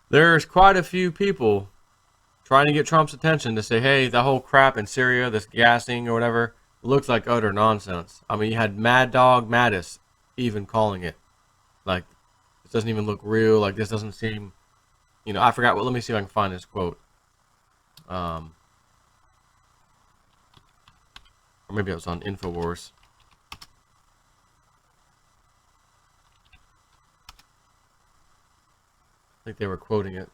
There's quite a few people trying to get Trump's attention to say, hey, the whole crap in Syria, this gassing or whatever, looks like utter nonsense. I mean, you had Mad Dog Mattis even calling it. Like, this doesn't even look real. Like, this doesn't seem, I forgot what, let me see if I can find this quote. Or maybe it was on InfoWars. I think they were quoting it.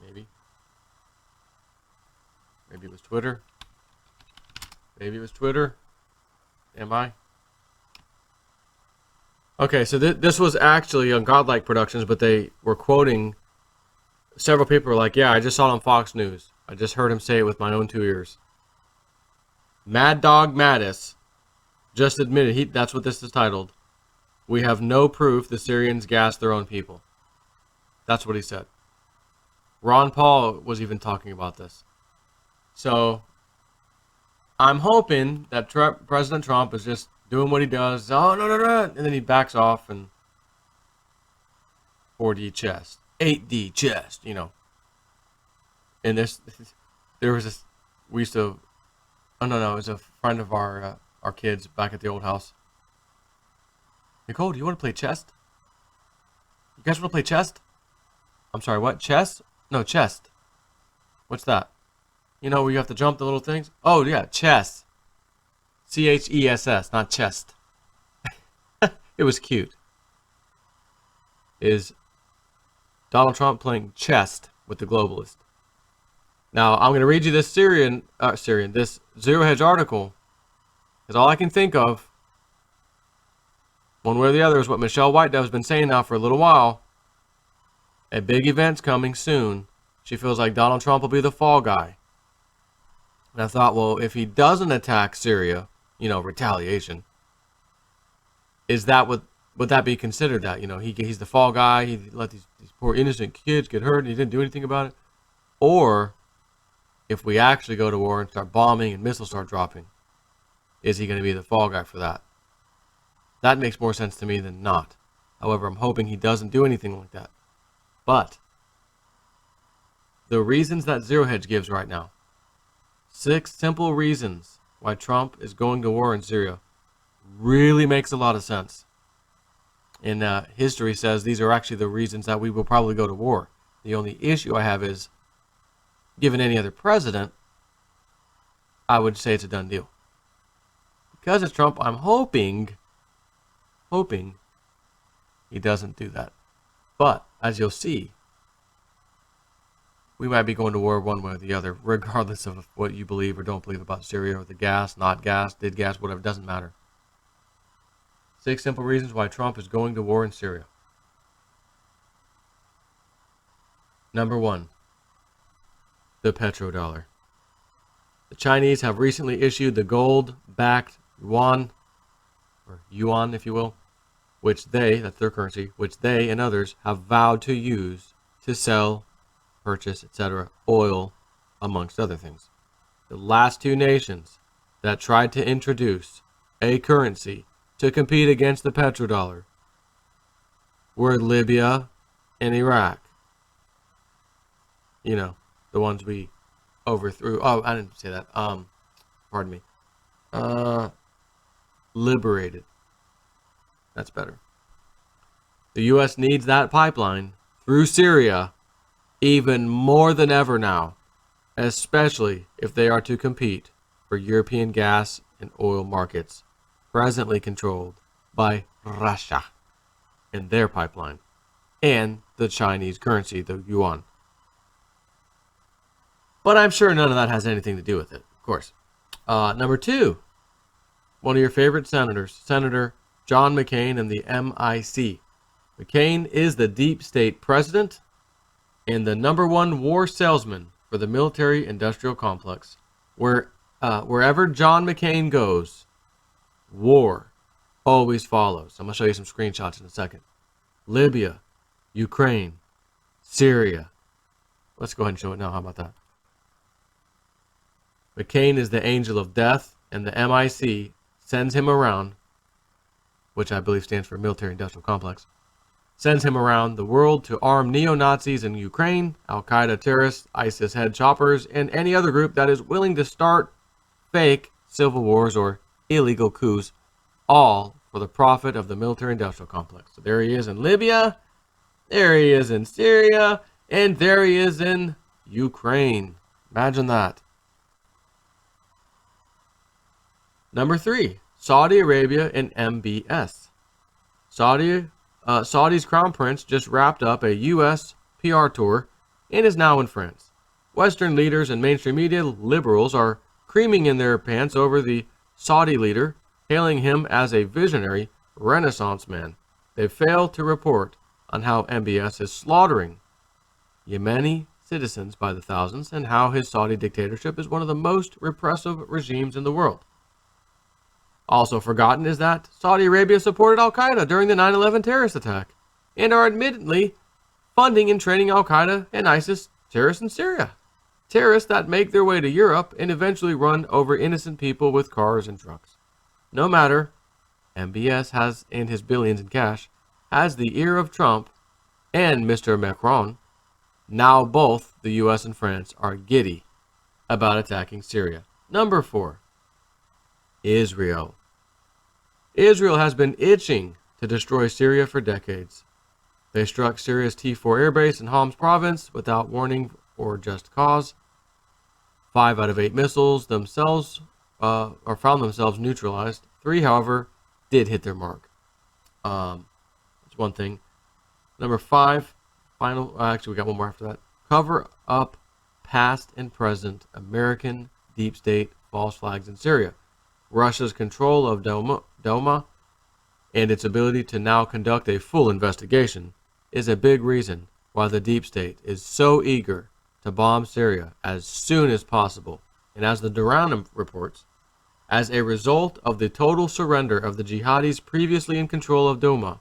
Maybe. Maybe it was Twitter. Maybe it was Twitter. Am I? Okay, so this was actually on Godlike Productions, but they were quoting several people were like, yeah, I just saw it on Fox News. I just heard him say it with my own 2 ears. Mad Dog Mattis just admitted, that's what this is titled, we have no proof the Syrians gassed their own people. That's what he said. Ron Paul was even talking about this. So, I'm hoping that President Trump is just doing what he does. Oh, no, no, no. And then he backs off and 4D chest. 8D chest, And there was this, we used to, oh, no, it was a friend of our kids back at the old house. Nicole, do you want to play chest? You guys want to play chest? I'm sorry, what? Chest? No, chest. What's that? Where you have to jump the little things? Oh, yeah, chess. CHESS, not chest. It was cute. Is Donald Trump playing chess with the globalist. Now, I'm going to read you this this Zero Hedge article, because all I can think of, one way or the other, is what Michelle Whitedove's been saying now for a little while. A big event's coming soon. She feels like Donald Trump will be the fall guy. And I thought, well, if he doesn't attack Syria, retaliation, would that be considered that? He's the fall guy, he let these poor innocent kids get hurt and he didn't do anything about it? Or, if we actually go to war and start bombing and missiles start dropping, is he going to be the fall guy for that? That makes more sense to me than not. However, I'm hoping he doesn't do anything like that. But, the reasons that Zero Hedge gives right now, 6 simple reasons why Trump is going to war in Syria, really makes a lot of sense. And history says these are actually the reasons that we will probably go to war. The only issue I have is, given any other president, I would say it's a done deal. Because it's Trump, I'm hoping he doesn't do that. But, as you'll see, we might be going to war one way or the other, regardless of what you believe or don't believe about Syria or the gas, not gas, did gas, whatever, it doesn't matter. 6 simple reasons why Trump is going to war in Syria. Number 1, the petrodollar. The Chinese have recently issued the gold-backed yuan, or yuan if you will, that's their currency, which they and others have vowed to use to sell, purchase, etc., oil, amongst other things. The last 2 nations that tried to introduce a currency to compete against the petrodollar were Libya and Iraq. The ones we overthrew. Oh, I didn't say that. Pardon me. Liberated. That's better. The U.S. needs that pipeline through Syria even more than ever now, especially if they are to compete for European gas and oil markets presently controlled by Russia and their pipeline, and the Chinese currency, the yuan. But I'm sure none of that has anything to do with it, of course. Number 2, one of your favorite senators, Senator John McCain and the MIC. McCain is the deep state president and the number 1 war salesman for the military-industrial complex. Wherever John McCain goes, war always follows. I'm going to show you some screenshots in a second. Libya, Ukraine, Syria. Let's go ahead and show it now. How about that? McCain is the angel of death, and the MIC sends him around, which I believe stands for military-industrial complex, sends him around the world to arm neo-Nazis in Ukraine, Al-Qaeda terrorists, ISIS head choppers, and any other group that is willing to start fake civil wars or illegal coups, all for the profit of the military-industrial complex. So there he is in Libya, there he is in Syria, and there he is in Ukraine. Imagine that. Number 3, Saudi Arabia and MBS. Saudi's Crown Prince just wrapped up a U.S. PR tour and is now in France. Western leaders and mainstream media liberals are creaming in their pants over the Saudi leader, hailing him as a visionary Renaissance man. They fail to report on how MBS is slaughtering Yemeni citizens by the thousands and how his Saudi dictatorship is one of the most repressive regimes in the world. Also forgotten is that Saudi Arabia supported Al-Qaeda during the 9/11 terrorist attack and are admittedly funding and training Al-Qaeda and ISIS terrorists in Syria. Terrorists that make their way to Europe and eventually run over innocent people with cars and trucks. No matter, MBS has, and his billions in cash, has the ear of Trump and Mr. Macron. Now both the US and France are giddy about attacking Syria. Number 4, Israel. Israel has been itching to destroy Syria for decades. They struck Syria's T4 airbase in Homs province without warning or just cause. 5 out of 8 missiles themselves found themselves neutralized. 3, however, did hit their mark. That's one thing. Number 5, actually we got one more after that. Cover up past and present American deep state false flags in Syria. Russia's control of Douma and its ability to now conduct a full investigation is a big reason why the deep state is so eager to bomb Syria as soon as possible. And as the Duran reports, as a result of the total surrender of the jihadis previously in control of Douma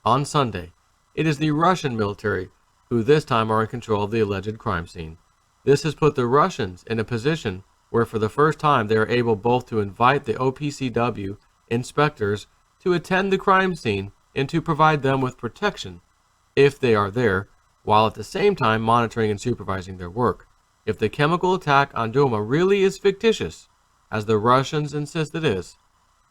on Sunday, it is the Russian military who this time are in control of the alleged crime scene. This has put the Russians in a position where for the first time they are able both to invite the OPCW inspectors to attend the crime scene and to provide them with protection if they are there, while at the same time monitoring and supervising their work. If the chemical attack on Douma really is fictitious, as the Russians insist it is,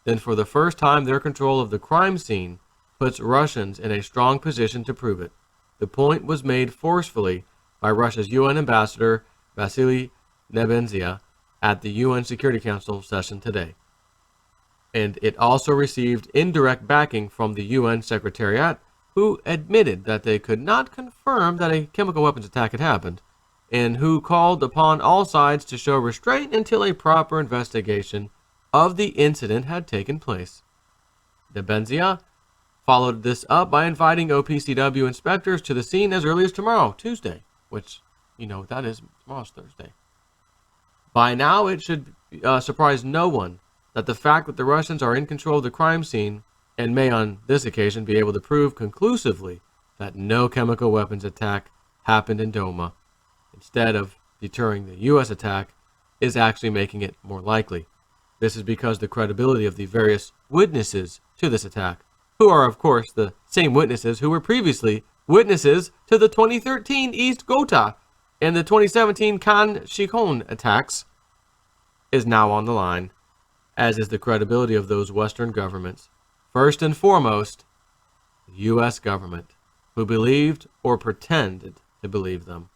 then for the first time their control of the crime scene puts Russians in a strong position to prove it. The point was made forcefully by Russia's UN ambassador Vasily Nebenzia at the UN Security Council session today. And it also received indirect backing from the UN Secretariat, who admitted that they could not confirm that a chemical weapons attack had happened, and who called upon all sides to show restraint until a proper investigation of the incident had taken place. Nebenzia followed this up by inviting OPCW inspectors to the scene as early as tomorrow, Tuesday, which, you know what that is, tomorrow's Thursday. By now, it should surprise no one that the fact that the Russians are in control of the crime scene and may on this occasion be able to prove conclusively that no chemical weapons attack happened in Douma, instead of deterring the U.S. attack, is actually making it more likely. This is because the credibility of the various witnesses to this attack, who are of course the same witnesses who were previously witnesses to the 2013 East Ghouta and the 2017 Khan Sheikhon attacks, is now on the line, as is the credibility of those Western governments. First and foremost, the U.S. government, who believed or pretended to believe them.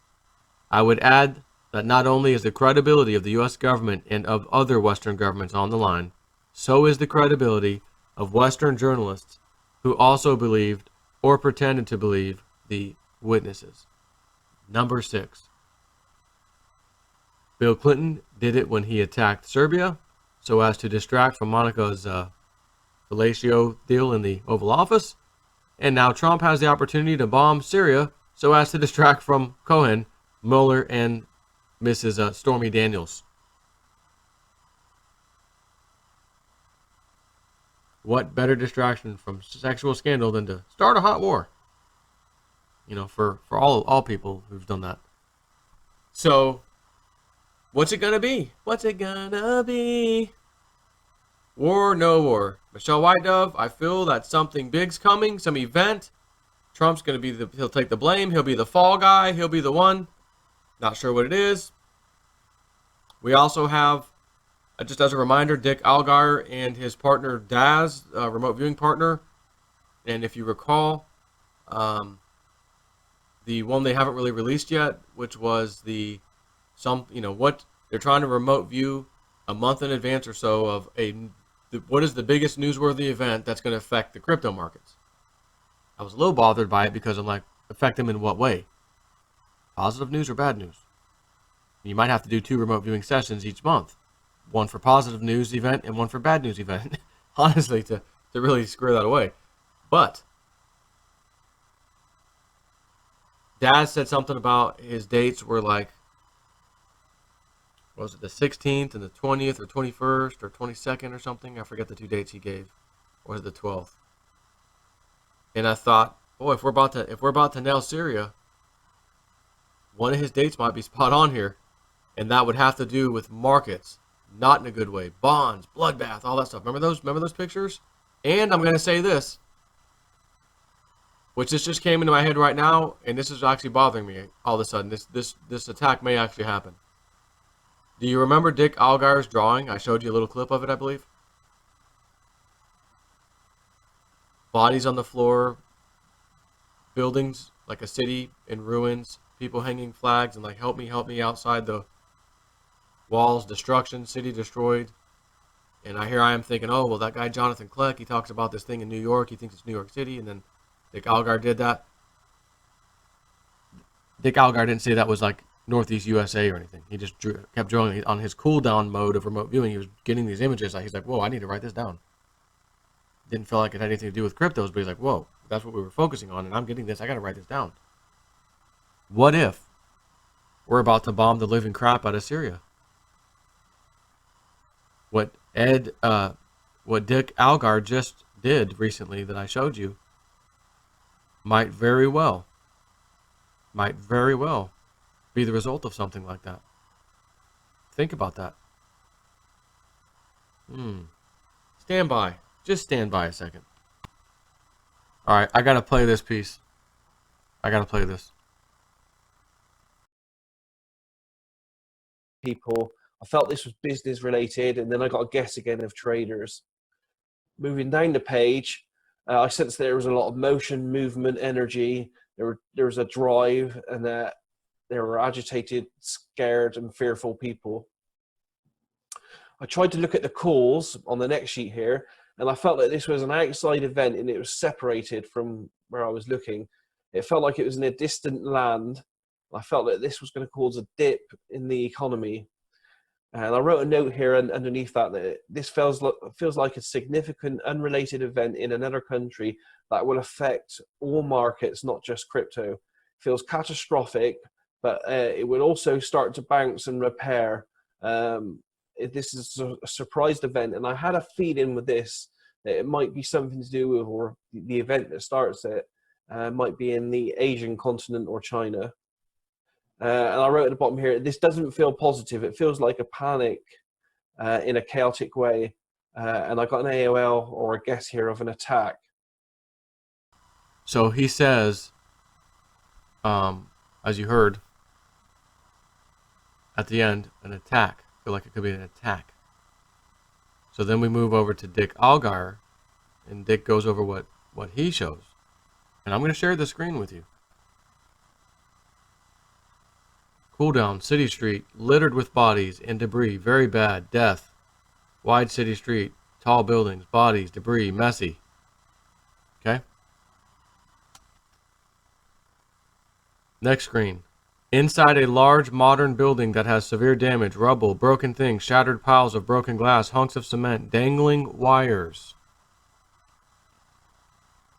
I would add that not only is the credibility of the U.S. government and of other Western governments on the line, so is the credibility of Western journalists who also believed or pretended to believe the witnesses. Number 6. Bill Clinton did it when he attacked Serbia so as to distract from Monica's fellatio deal in the Oval Office. And now Trump has the opportunity to bomb Syria so as to distract from Cohen, Mueller, and Mrs. Stormy Daniels. What better distraction from sexual scandal than to start a hot war? You know, for all people who've done that. So, what's it gonna be? What's it gonna be? War or no war? Michelle White Dove, I feel that something big's coming, some event. Trump's going to be he'll take the blame. He'll be the fall guy. He'll be the one. Not sure what it is. We also have, just as a reminder, Dick Algar and his partner Daz, remote viewing partner. And if you recall, the one they haven't really released yet, which was what they're trying to remote view a month in advance or so of what is the biggest newsworthy event that's going to affect the crypto markets. I was a little bothered by it because I'm like, affect them in what way? Positive news or bad news? You might have to do 2 remote viewing sessions each month. One for positive news event and one for bad news event. Honestly, to really square that away. But Daz said something about his dates were like, what was it, the 16th and the 20th or 21st or 22nd or something? I forget the 2 dates he gave. Or was it the 12th? And I thought, boy, if we're about to nail Syria, one of his dates might be spot on here. And that would have to do with markets, not in a good way. Bonds, bloodbath, all that stuff. Remember those pictures? And I'm going to say this, which this just came into my head right now, and this is actually bothering me all of a sudden. This attack may actually happen. Do you remember Dick Algar's drawing? I showed you a little clip of it, I believe. Bodies on the floor, buildings like a city in ruins, people hanging flags and like, help me outside the walls, destruction, city destroyed. And I am thinking, oh, well, that guy Jonathan Kleck, he talks about this thing in New York. He thinks it's New York City, and then Dick Algar did that. Dick Algar didn't say that was like Northeast USA or anything. He just kept drawing on his cooldown mode of remote viewing. He was getting these images. He's like, whoa, I need to write this down. Didn't feel like it had anything to do with cryptos, but he's like, whoa, that's what we were focusing on, and I'm getting this. I got to write this down. What if we're about to bomb the living crap out of Syria? What Dick Algar just did recently that I showed you might very well be the result of something like that. Think about that. Stand by. Just stand by a second. All right, I got to play this piece. I got to play this. People, I felt this was business related, and then I got a guess again of traders. Moving down the page, I sensed there was a lot of motion, movement, energy. There was a drive, and that there were agitated, scared, and fearful people. I tried to look at the calls on the next sheet here, and I felt that this was an outside event, and it was separated from where I was looking. It felt like it was in a distant land. I felt that this was going to cause a dip in the economy. And I wrote a note here underneath that this feels like a significant unrelated event in another country that will affect all markets, not just crypto. It feels catastrophic, but it will also start to bounce and repair. This is a surprised event, and I had a feeling with this that it might be something to do with, or the event that starts it might be in the Asian continent or China. And I wrote at the bottom here, this doesn't feel positive. It feels like a panic in a chaotic way. And I got an AOL or a guess here of an attack. So he says, as you heard, at the end, an attack. I feel like it could be an attack. So then we move over to Dick Algar, and Dick goes over what he shows. And I'm going to share the screen with you. Cooldown, City Street, littered with bodies and debris, very bad, death. Wide City Street, tall buildings, bodies, debris, messy. Okay? Next screen. Inside a large modern building that has severe damage, rubble, broken things, shattered piles of broken glass, hunks of cement, dangling wires.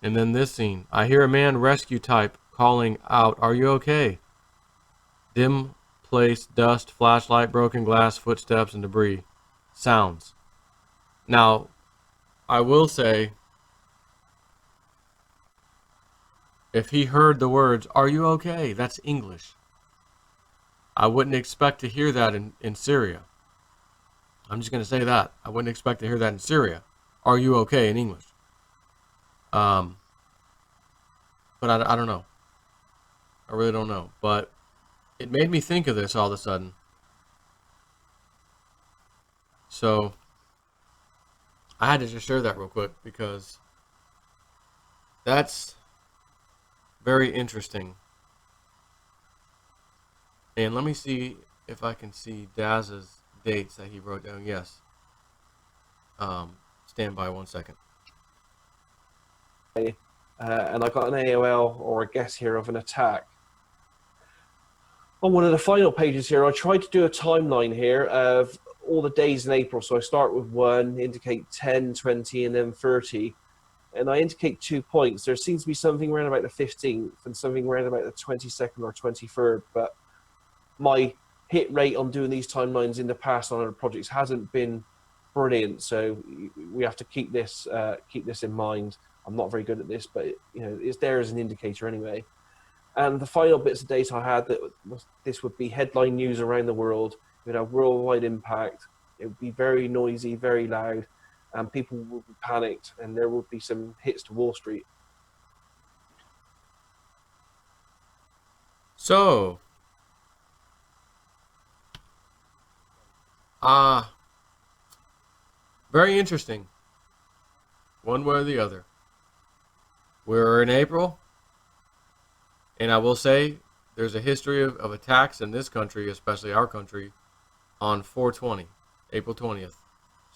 And then this scene. I hear a man rescue type calling out, "Are you okay?" Dim place, dust, flashlight, broken glass, footsteps, and debris. Sounds. Now, I will say, if he heard the words, "Are you okay?" that's English. I wouldn't expect to hear that in Syria. I'm just going to say that. I wouldn't expect to hear that in Syria. "Are you okay?" in English. But I don't know. I really don't know. But it made me think of this all of a sudden. So I had to just share that real quick because that's very interesting. And let me see if I can see Daz's dates that he wrote down. Yes. Stand by 1 second. And I got an AOL or a guess here of an attack. On one of the final pages here, I tried to do a timeline here of all the days in April. So I start with 1, indicate 10, 20, and then 30. And I indicate 2 points. There seems to be something around about the 15th and something around about the 22nd or 23rd. But my hit rate on doing these timelines in the past on other projects hasn't been brilliant. So we have to keep this in mind. I'm not very good at this, but it's there as an indicator anyway. And the final bits of data I had, this would be headline news around the world. It would have worldwide impact. It would be very noisy, very loud, and people would be panicked, and there would be some hits to Wall Street. So, very interesting. One way or the other. We're in April, and I will say there's a history of attacks in this country, especially our country, on 420, April 20th.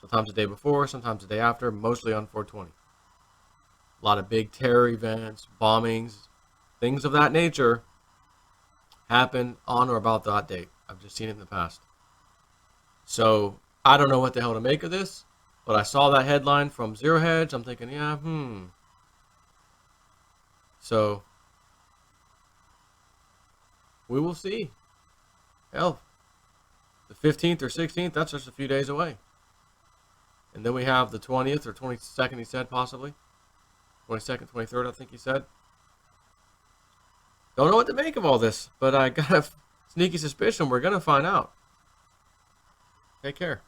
Sometimes the day before, sometimes the day after, mostly on 420. A lot of big terror events, bombings, things of that nature happen on or about that date. I've just seen it in the past. So I don't know what the hell to make of this, but I saw that headline from Zero Hedge. I'm thinking, yeah, So we will see. Hell, the 15th or 16th, that's just a few days away. And then we have the 20th or 22nd, he said, possibly. 22nd, 23rd, I think he said. Don't know what to make of all this, but I got a sneaky suspicion we're going to find out. Take care.